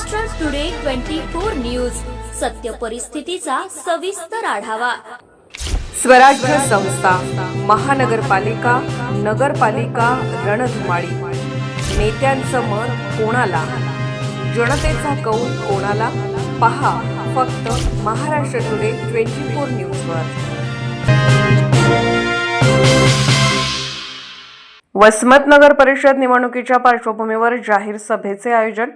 Maharashtra today 24 news, सत्य परिस्थितीचा सविस्तर आढावा। स्वराज्य संस्था, महानगरपालिका, नगरपालिका रणधुमाळी। नेत्यांचं मत कोणाला, जनतेचा कौल कोणाला? पहा फक्त महाराष्ट्र टुडे 24 न्यूजवर। वसमत नगर परिषद निवडणुकीच्या पार्श्वभूमीवर जाहीर सभेचे आयोजन।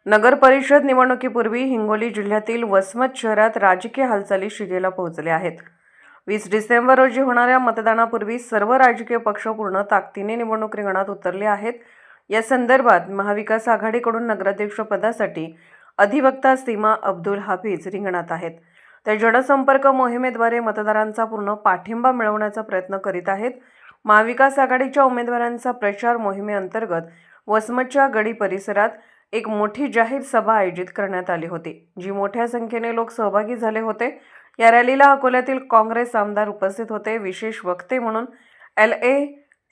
नगर परिषद निवडणुकीपूर्वी हिंगोली जिल्ह्यातील वसमत शहरात राजकीय हालचाली शिगेला पोहोचल्या आहेत। 20 डिसेंबर रोजी होणाऱ्या मतदानापूर्वी सर्व राजकीय पक्ष पूर्ण ताकदीने निवडणूक रिंगणात उतरले आहेत। या संदर्भात महाविकास आघाडीकडून नगराध्यक्ष पदासाठी अधिवक्ता सीमा अब्दुल हाफिज रिंगणात आहेत। त्या जनसंपर्क मोहिमेद्वारे मतदारांचा पूर्ण पाठिंबा मिळवण्याचा प्रयत्न करीत आहेत। महाविकास आघाडीच्या उमेदवारांचा प्रचार मोहिमेअंतर्गत वसमतच्या गडी परिसरात एक मोठी जाहीर सभा आयोजित करण्यात आली होती, जी मोठ्या संख्येने लोक सहभागी झाले होते। या रॅलीला अकोल्यातील काँग्रेस आमदार उपस्थित होते। विशेष वक्ते म्हणून LA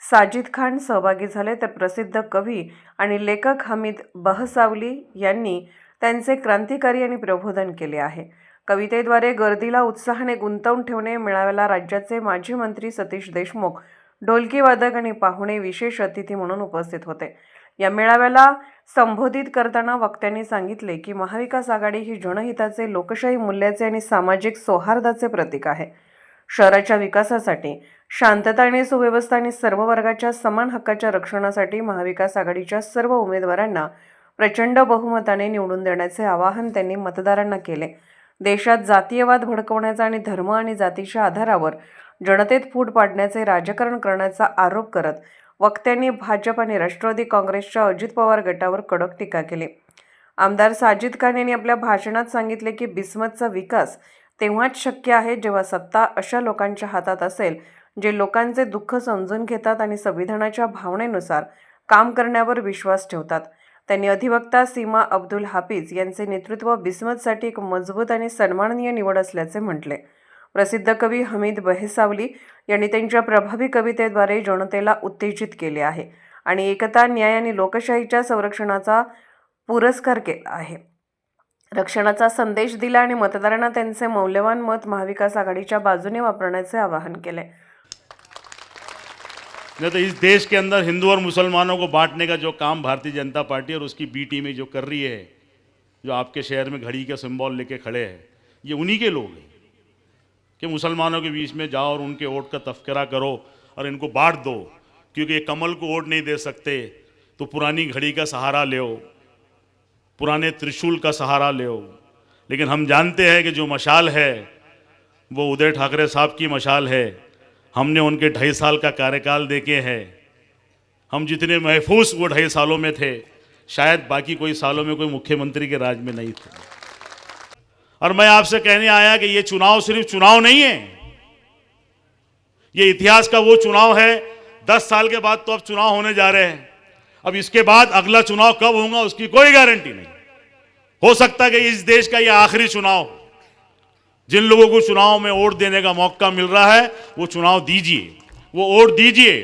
साजिद खान सहभागी झाले, तर प्रसिद्ध कवी आणि लेखक हमीद बहसावली यांनी त्यांचे क्रांतिकारी आणि प्रबोधन केले आहे। कवितेद्वारे गर्दीला उत्साहाने गुंतवून ठेवणे। मेळाव्याला राज्याचे माजी मंत्री सतीश देशमुख, ढोलकी वादक आणि पाहुणे विशेष अतिथी म्हणून उपस्थित होते। या मेळाव्याला संबोधित करताना वक्त्यांनी सांगितले की महाविकास आघाडी ही जनहिताचे, लोकशाही मूल्याचे आणि सामाजिक सौहार्दाचे प्रतीक आहे। शहराच्या विकासासाठी, शांतता आणि सुव्यवस्था आणि सर्व वर्गाच्या समान हक्काच्या रक्षणासाठी महाविकास आघाडीच्या सर्व उमेदवारांना प्रचंड बहुमताने निवडून देण्याचे आवाहन त्यांनी मतदारांना केले। देशात जातीयवाद भडकवण्याचा आणि धर्म आणि जातीच्या आधारावर जनतेत फूट पाडण्याचे राजकारण करण्याचा आरोप करत वक्त्यांनी भाजप आणि राष्ट्रवादी काँग्रेसच्या अजित पवार गटावर कडक टीका केली। आमदार साजिद खान यांनी आपल्या भाषणात सांगितले की बिस्मतचा विकास तेव्हाच शक्य आहे जेव्हा सत्ता अशा लोकांच्या हातात असेल जे लोकांचे दुःख समजून घेतात आणि संविधानाच्या भावनेनुसार काम करण्यावर विश्वास ठेवतात। त्यांनी अधिवक्ता सीमा अब्दुल हाफिज यांचे नेतृत्व बिस्मतसाठी एक मजबूत आणि सन्माननीय निवड असल्याचे म्हटले। प्रसिद्ध कवी हमीद बहसावली यांनी त्यांच्या प्रभावी कवितेद्वारे जनतेला उत्तेजित केले आहे आणि एकता, न्याय आणि लोकशाहीच्या संरक्षणाचा पुरस्कार केला आहे, रक्षणाचा संदेश दिला आणि मतदारांना त्यांचे मौल्यवान मत महाविकास आघाडीच्या बाजूने वापरण्याचे आवाहन केले। नहीं तो इस देश के अंदर हिंदू और मुसलमानों को बांटने का जो काम भारतीय जनता पार्टी और उसकी बी टीमें जो कर रही है, जो आपके शहर में घड़ी का सिंबल लेके खड़े हैं, ये उन्हीं के लोग हैं कि मुसलमानों के बीच में जाओ और उनके वोट का तस्करा करो और इनको बांट दो, क्योंकि ये कमल को वोट नहीं दे सकते तो पुरानी घड़ी का सहारा ले, पुराने त्रिशूल का सहारा ले। लेकिन हम जानते हैं कि जो मशाल है वो उदय ठाकरे साहब की मशाल है। हमने उनके 2.5 साल का कार्यकाल देखे हैं। हम जितने महफूज वो 2.5 सालों में थे, शायद बाकी कोई सालों में कोई मुख्यमंत्री के राज में नहीं थे। और मैं आपसे कहने आया कि ये चुनाव सिर्फ चुनाव नहीं है, ये इतिहास का वो चुनाव है। 10 साल के बाद तो अब चुनाव होने जा रहे हैं, अब इसके बाद अगला चुनाव कब होगा उसकी कोई गारंटी नहीं। हो सकता है कि इस देश का ये आखिरी चुनाव। जिन लोगों को चुनाव में वोट देने का मौका मिल रहा है वो चुनाव दीजिए, वो वोट दीजिए,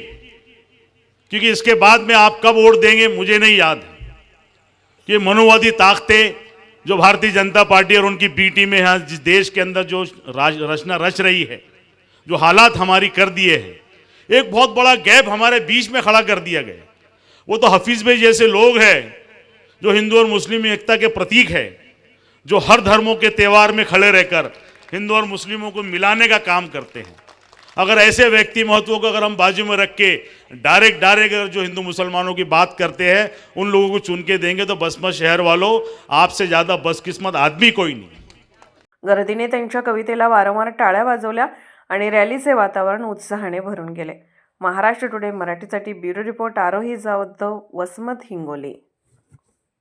क्योंकि इसके बाद में आप कब वोट देंगे मुझे नहीं याद है। ये मनोवादी ताकतें जो भारतीय जनता पार्टी और उनकी बी टीमें यहाँ जिस देश के अंदर जो रचना रच रही है, जो हालात हमारी कर दिए हैं, एक बहुत बड़ा गैप हमारे बीच में खड़ा कर दिया गया। वो तो हफीज भाई जैसे लोग हैं जो हिंदू और मुस्लिम एकता के प्रतीक है, जो हर धर्मों के त्यौहार में खड़े रहकर हिंदू और मुस्लिमों को मिलाने का काम करते हैं। अगर ऐसे व्यक्ति महत्वों को अगर हम बाजू में रख के डायरेक्ट अगर जो हिंदू मुसलमानों की बात करते हैं उन लोगों को चुन के देंगे तो बसमत शहर वालों, आपसे ज़्यादा बदकिस्मत आदमी कोई नहीं। गर्दीने त्यांच्या कवितेला वारंवार टाळ्या वाजवल्या आणि रॅलीचे वातावरण उत्साहाने भरून गेले। महाराष्ट्र टुडे मराठीसाठी ब्युरो रिपोर्ट आरोही जाधव, वसमत, हिंगोली।